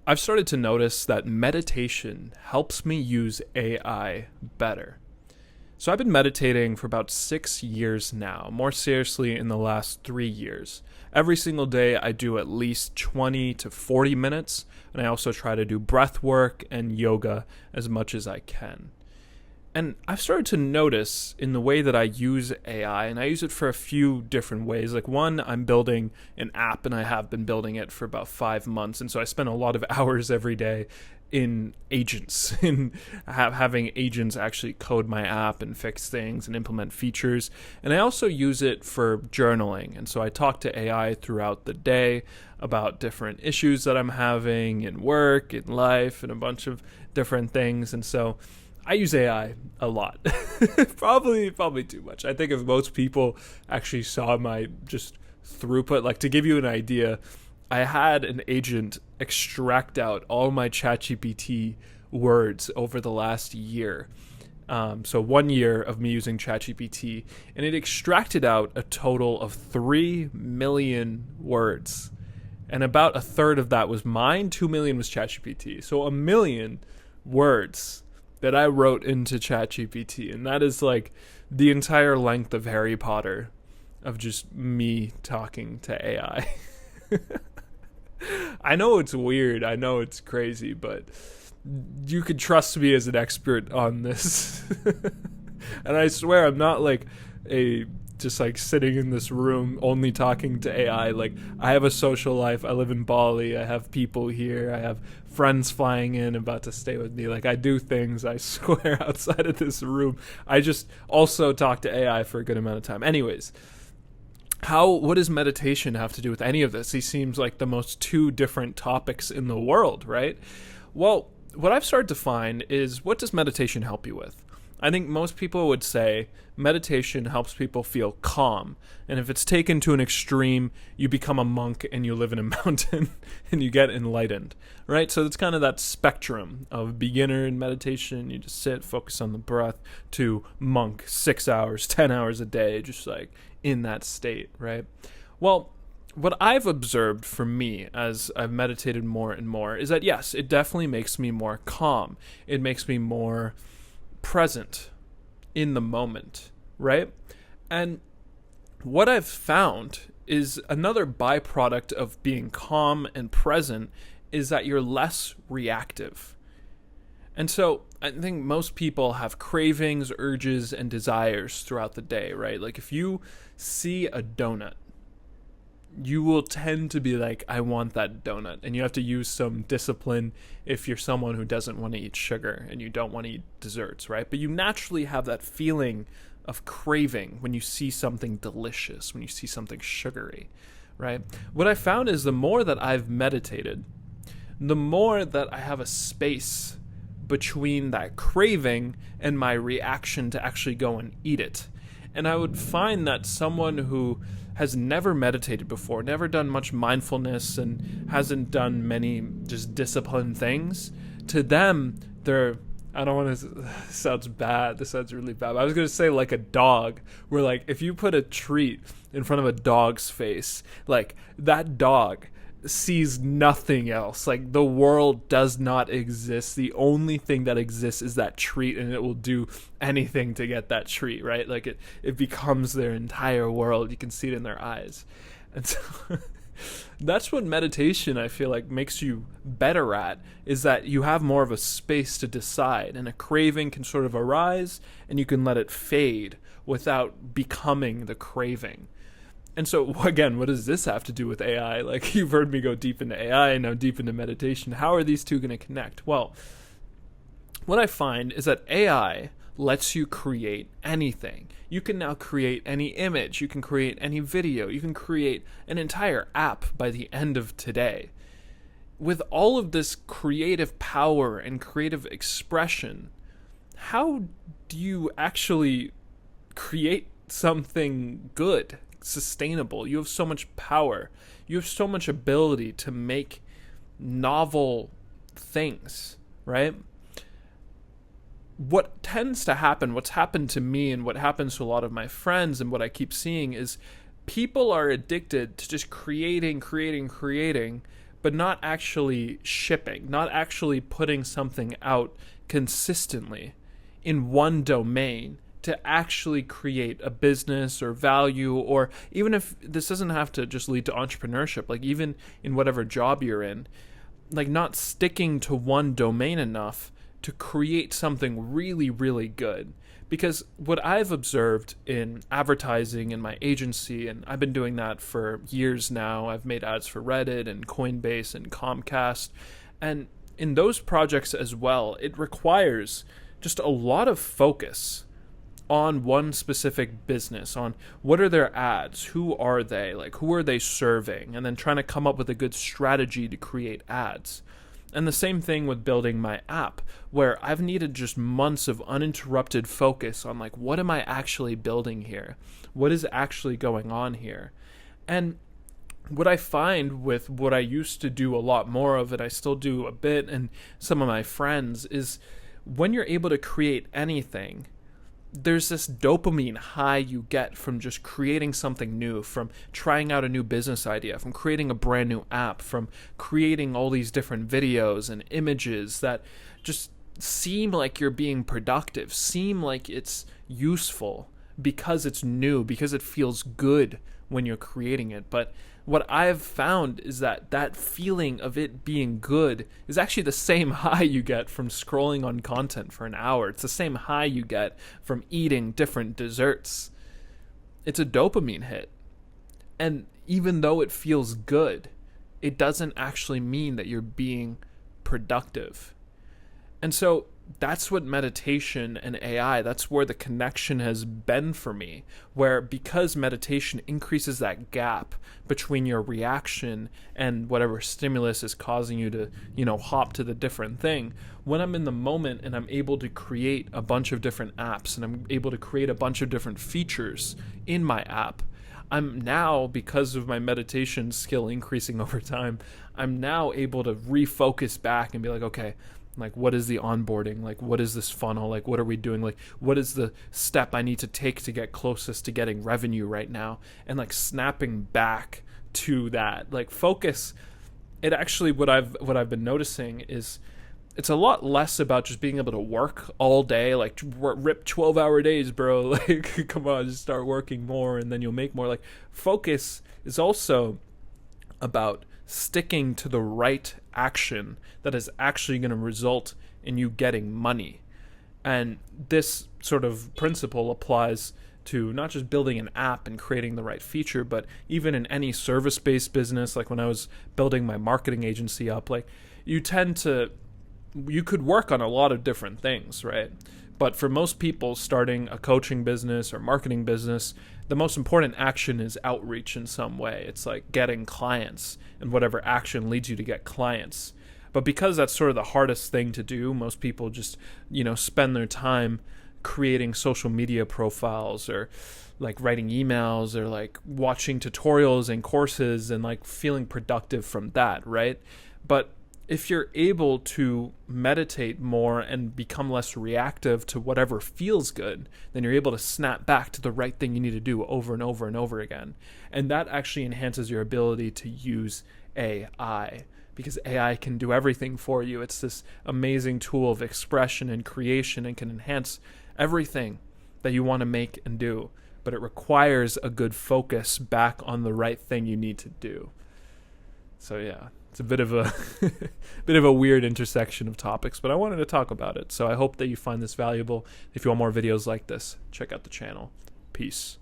I've started to notice that meditation helps me use AI better. So I've been meditating for about 6 years now, more seriously in the last 3 years. Every single day, I do at least 20 to 40 minutes, and I also try to do breath work and yoga as much as I can. And I've started to notice in the way that I use AI, and I use it for a few different ways. Like, one, I'm building an app, and I have been building it for about 5 months. And so I spend a lot of hours every day in agents, in having agents actually code my app and fix things and implement features. And I also use it for journaling. And so I talk to AI throughout the day about different issues that I'm having in work, in life, and a bunch of different things. And so I use AI a lot. Probably too much. I think if most people actually saw my just throughput, like, to give you an idea, I had an agent extract out all my ChatGPT words over the last year. So 1 year of me using ChatGPT, and it extracted out a total of 3 million words. And about a third of that was mine, 2 million was ChatGPT. So 1 million words that I wrote into ChatGPT, and that is like the entire length of Harry Potter of just me talking to AI. I know it's weird, I know it's crazy, but you could trust me as an expert on this. And I swear I'm not like a just like sitting in this room only talking to AI. Like, I have a social life. I live in Bali. I have people here. I have friends flying in about to stay with me. Like, I do things, I swear, outside of this room. I just also talk to AI for a good amount of time. Anyways, what does meditation have to do with any of this? These seems like the most two different topics in the world, right? Well, what I've started to find is, what does meditation help you with? I think most people would say meditation helps people feel calm. And if it's taken to an extreme, you become a monk and you live in a mountain and you get enlightened, right? So it's kind of that spectrum of beginner in meditation. You just sit, focus on the breath, to monk, 6 hours, 10 hours a day, just like in that state, right? Well, what I've observed for me as I've meditated more and more is that, yes, it definitely makes me more calm. It makes me more present in the moment, right? And what I've found is another byproduct of being calm and present is that you're less reactive. And so I think most people have cravings, urges, and desires throughout the day, right? Like, if you see a donut, you will tend to be like, I want that donut. And you have to use some discipline if you're someone who doesn't want to eat sugar and you don't want to eat desserts, right? But you naturally have that feeling of craving when you see something delicious, when you see something sugary, right? What I found is the more that I've meditated, the more that I have a space between that craving and my reaction to actually go and eat it. And I would find that someone who has never meditated before, never done much mindfulness, and hasn't done many just disciplined things, to them, they're, I don't want to, this sounds bad, this sounds really bad, but I was going to say like a dog, where like if you put a treat in front of a dog's face, like that dog sees nothing else. Like, the world does not exist. The only thing that exists is that treat, and it will do anything to get that treat, right? Like, it becomes their entire world. You can see it in their eyes. And so that's what meditation, I feel like, makes you better at, is that you have more of a space to decide, and a craving can sort of arise and you can let it fade without becoming the craving. And so, again, what does this have to do with AI? Like, you've heard me go deep into AI and now deep into meditation. How are these two going to connect? Well, what I find is that AI lets you create anything. You can now create any image. You can create any video. You can create an entire app by the end of today. With all of this creative power and creative expression, how do you actually create something good, sustainable? You have so much power. You have so much ability to make novel things, right? What tends to happen, what's happened to me and what happens to a lot of my friends and what I keep seeing is people are addicted to just creating, but not actually shipping, not actually putting something out consistently in one domain to actually create a business or value, or even if this doesn't have to just lead to entrepreneurship, like even in whatever job you're in, like not sticking to one domain enough to create something really, really good. Because what I've observed in advertising in my agency, and I've been doing that for years now, I've made ads for Reddit and Coinbase and Comcast, and in those projects as well, it requires just a lot of focus on one specific business, on what are their ads, who are they, like who are they serving, and then trying to come up with a good strategy to create ads. And the same thing with building my app, where I've needed just months of uninterrupted focus on like, what am I actually building here? What is actually going on here? And what I find with what I used to do a lot more of, and I still do a bit, and some of my friends, is when you're able to create anything, there's this dopamine high you get from just creating something new, from trying out a new business idea, from creating a brand new app, from creating all these different videos and images that just seem like you're being productive, seem like it's useful because it's new, because it feels good when you're creating it. But what I've found is that that feeling of it being good is actually the same high you get from scrolling on content for an hour. It's the same high you get from eating different desserts. It's a dopamine hit. And even though it feels good, it doesn't actually mean that you're being productive. And so that's what meditation and AI, that's where the connection has been for me, where because meditation increases that gap between your reaction and whatever stimulus is causing you to, hop to the different thing, when I'm in the moment and I'm able to create a bunch of different apps and I'm able to create a bunch of different features in my app, I'm now, because of my meditation skill increasing over time, I'm now able to refocus back and be like, okay, like, what is the onboarding? Like, what is this funnel? Like, what are we doing? Like, what is the step I need to take to get closest to getting revenue right now? And like snapping back to that, like focus. It actually, what I've been noticing is it's a lot less about just being able to work all day, like rip 12-hour days, bro. Like, come on, just start working more and then you'll make more. Like, focus is also about sticking to the right action that is actually going to result in you getting money. And this sort of principle applies to not just building an app and creating the right feature, but even in any service-based business. Like when I was building my marketing agency up, like you could work on a lot of different things, right? But for most people starting a coaching business or marketing business, the most important action is outreach in some way. It's like getting clients, and whatever action leads you to get clients. But because that's sort of the hardest thing to do, most people just, spend their time creating social media profiles or like writing emails or like watching tutorials and courses and like feeling productive from that, right? But if you're able to meditate more and become less reactive to whatever feels good, then you're able to snap back to the right thing you need to do over and over and over again. And that actually enhances your ability to use AI, because AI can do everything for you. It's this amazing tool of expression and creation and can enhance everything that you want to make and do. But it requires a good focus back on the right thing you need to do. So yeah. It's a bit of a weird intersection of topics, but I wanted to talk about it. So I hope that you find this valuable. If you want more videos like this, check out the channel. Peace.